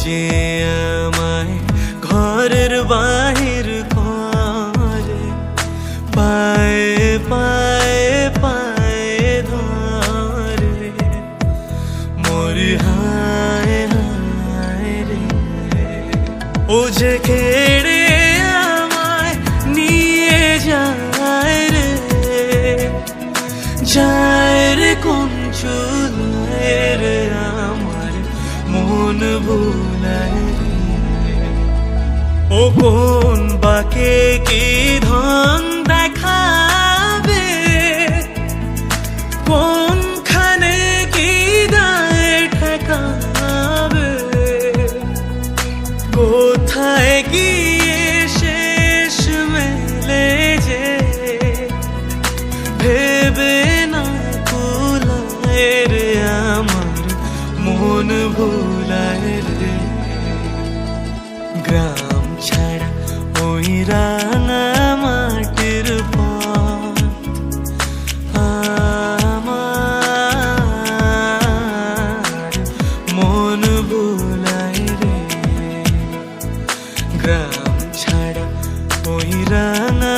যে আমায় ঘরের বাহির করে, পায়ে পায়ে পায়ে ধরে, মরি হায় হায় রে। ও যে কেড়ে আমায় নিয়ে যায় রে, যায় রে কোন চুলায় রে, আমার মন ভুলায় রে। ও কোন বাকে কি ধন দেখাবে, কোনখানে কি দায় ঠেকাবে, কোথায় গিয়ে শেষ মেলে যে ভেবে না কুলায় রে, আমার মন ভুলায় রে। গ্রাম ছাড়া ওই রাঙা মাটির পথ আমার মন ভুলায় রে। গ্রাম ছাড়া ওই রাঙা